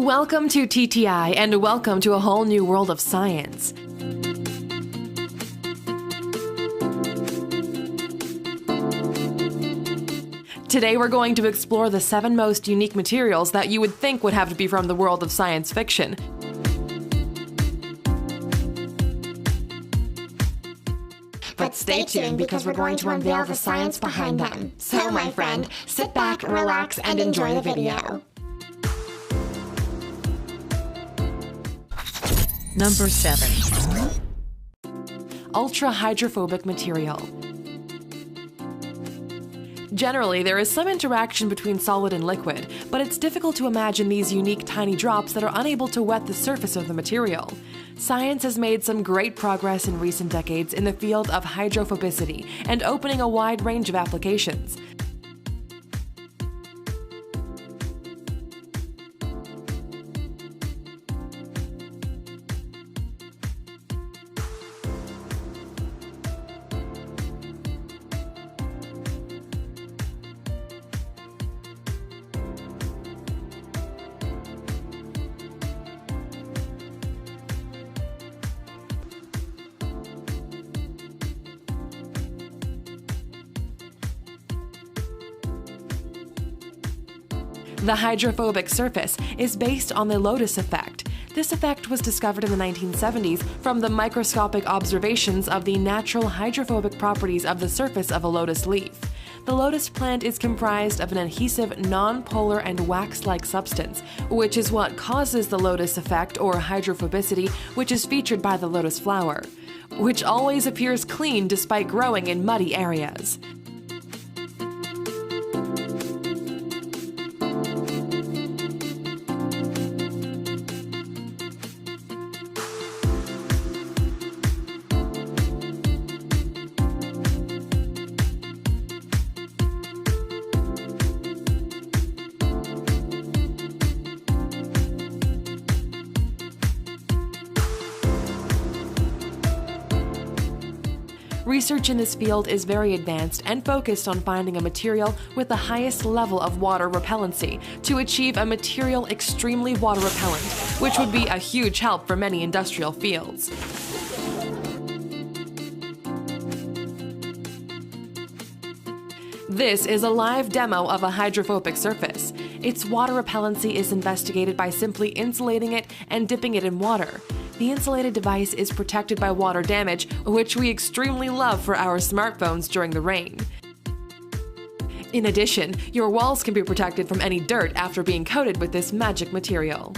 Welcome to TTI and welcome to a whole new world of science. Today we're going to explore the 7 most unique materials that you would think would have to be from the world of science fiction. But stay tuned because we're going to unveil the science behind them. So, my friend, sit back, relax, and enjoy the video. Number 7. Ultra-hydrophobic material. Generally, there is some interaction between solid and liquid, but it's difficult to imagine these unique tiny drops that are unable to wet the surface of the material. Science has made some great progress in recent decades in the field of hydrophobicity and opening a wide range of applications. The hydrophobic surface is based on the lotus effect. This effect was discovered in the 1970s from the microscopic observations of the natural hydrophobic properties of the surface of a lotus leaf. The lotus plant is comprised of an adhesive, non-polar and wax-like substance, which is what causes the lotus effect or hydrophobicity, which is featured by the lotus flower, which always appears clean despite growing in muddy areas. Research in this field is very advanced and focused on finding a material with the highest level of water repellency to achieve a material extremely water repellent, which would be a huge help for many industrial fields. This is a live demo of a hydrophobic surface. Its water repellency is investigated by simply insulating it and dipping it in water. The insulated device is protected by water damage, which we extremely love for our smartphones during the rain. In addition, your walls can be protected from any dirt after being coated with this magic material.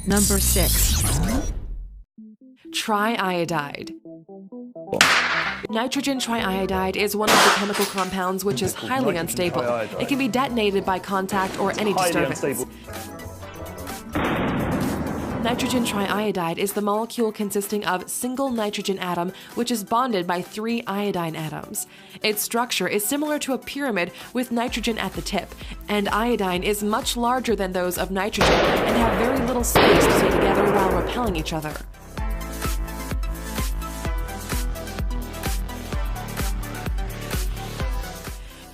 Number 6. Triiodide. Nitrogen triiodide is one of the chemical compounds which is highly unstable. It can be detonated by contact or any disturbance. Nitrogen triiodide is the molecule consisting of single nitrogen atom which is bonded by 3 iodine atoms. Its structure is similar to a pyramid with nitrogen at the tip, and iodine is much larger than those of nitrogen and have very little space to stay together while repelling each other.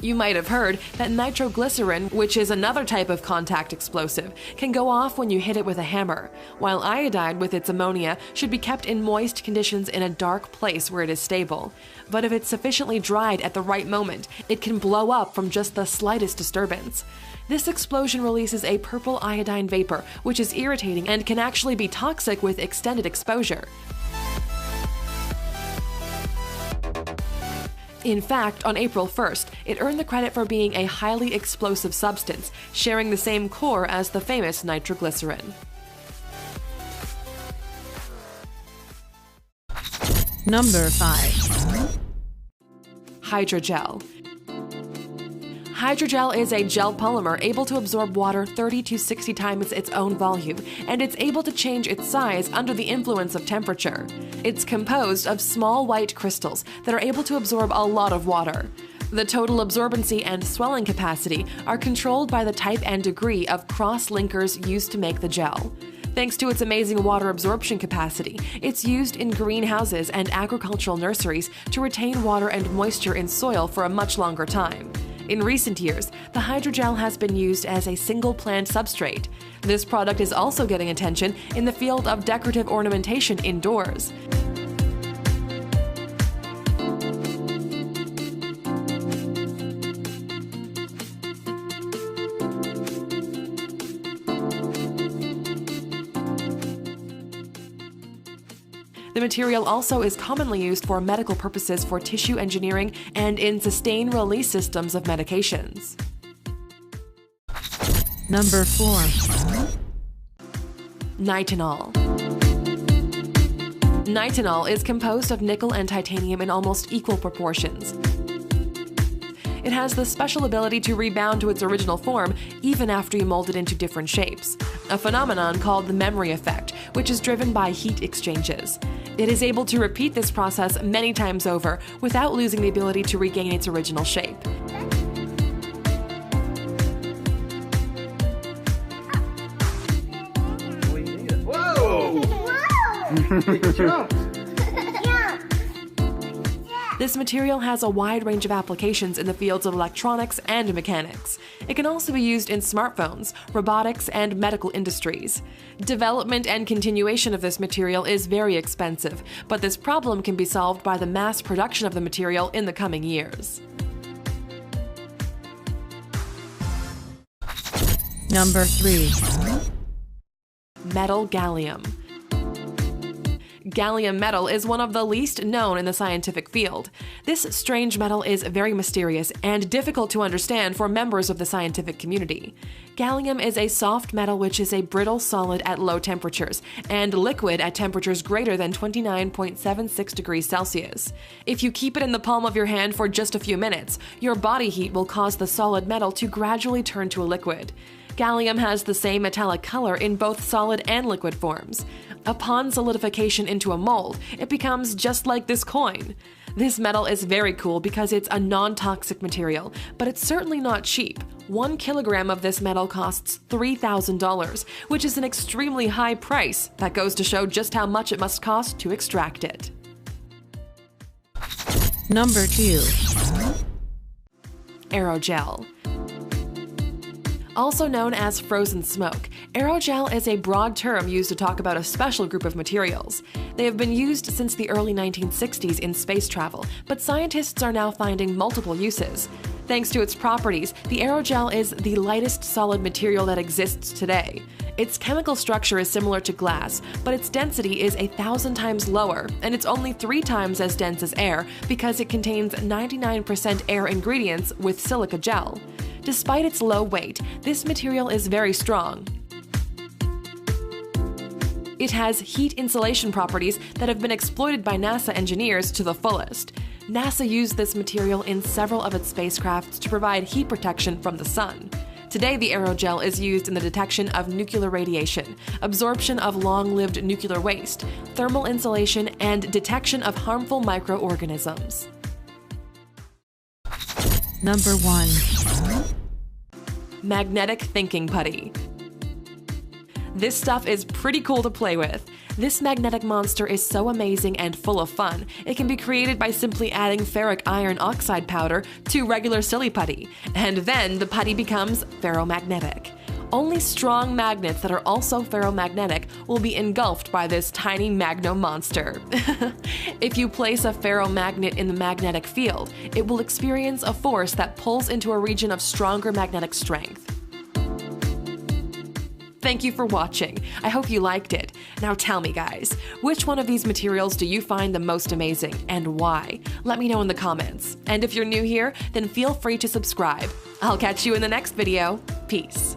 You might have heard that nitroglycerin, which is another type of contact explosive, can go off when you hit it with a hammer, while iodide with its ammonia should be kept in moist conditions in a dark place where it is stable. But if it's sufficiently dried at the right moment, it can blow up from just the slightest disturbance. This explosion releases a purple iodine vapor, which is irritating and can actually be toxic with extended exposure. In fact, on April 1st, it earned the credit for being a highly explosive substance, sharing the same core as the famous nitroglycerin. Number 5. Hydrogel. Hydrogel is a gel polymer able to absorb water 30 to 60 times its own volume, and it's able to change its size under the influence of temperature. It's composed of small white crystals that are able to absorb a lot of water. The total absorbency and swelling capacity are controlled by the type and degree of cross-linkers used to make the gel. Thanks to its amazing water absorption capacity, it's used in greenhouses and agricultural nurseries to retain water and moisture in soil for a much longer time. In recent years, the hydrogel has been used as a single plant substrate. This product is also getting attention in the field of decorative ornamentation indoors. The material also is commonly used for medical purposes for tissue engineering and in sustained-release systems of medications. Number 4. Nitinol. Nitinol is composed of nickel and titanium in almost equal proportions. It has the special ability to rebound to its original form even after you mold it into different shapes, a phenomenon called the memory effect, which is driven by heat exchanges. It is able to repeat this process many times over without losing the ability to regain its original shape. Whoa! Big jump! This material has a wide range of applications in the fields of electronics and mechanics. It can also be used in smartphones, robotics, and medical industries. Development and continuation of this material is very expensive, but this problem can be solved by the mass production of the material in the coming years. Number 3. Metal gallium. Gallium metal is one of the least known in the scientific field. This strange metal is very mysterious and difficult to understand for members of the scientific community. Gallium is a soft metal which is a brittle solid at low temperatures and liquid at temperatures greater than 29.76 degrees Celsius. If you keep it in the palm of your hand for just a few minutes, your body heat will cause the solid metal to gradually turn to a liquid. Gallium has the same metallic color in both solid and liquid forms. Upon solidification into a mold, it becomes just like this coin. This metal is very cool because it's a non-toxic material, but it's certainly not cheap. 1 kilogram of this metal costs $3,000, which is an extremely high price that goes to show just how much it must cost to extract it. Number 2. Aerogel. Also known as frozen smoke, aerogel is a broad term used to talk about a special group of materials. They have been used since the early 1960s in space travel, but scientists are now finding multiple uses. Thanks to its properties, the aerogel is the lightest solid material that exists today. Its chemical structure is similar to glass, but its density is 1,000 times lower, and it's only 3 times as dense as air because it contains 99% air ingredients with silica gel. Despite its low weight, this material is very strong. It has heat insulation properties that have been exploited by NASA engineers to the fullest. NASA used this material in several of its spacecrafts to provide heat protection from the sun. Today, the aerogel is used in the detection of nuclear radiation, absorption of long-lived nuclear waste, thermal insulation, and detection of harmful microorganisms. Number 1. Magnetic thinking putty. This stuff is pretty cool to play with. This magnetic monster is so amazing and full of fun, it can be created by simply adding ferric iron oxide powder to regular silly putty, and then the putty becomes ferromagnetic. Only strong magnets that are also ferromagnetic will be engulfed by this tiny magno monster. If you place a ferromagnet in the magnetic field, it will experience a force that pulls into a region of stronger magnetic strength. Thank you for watching. I hope you liked it. Now tell me guys, which one of these materials do you find the most amazing and why? Let me know in the comments. And if you're new here, then feel free to subscribe. I'll catch you in the next video. Peace.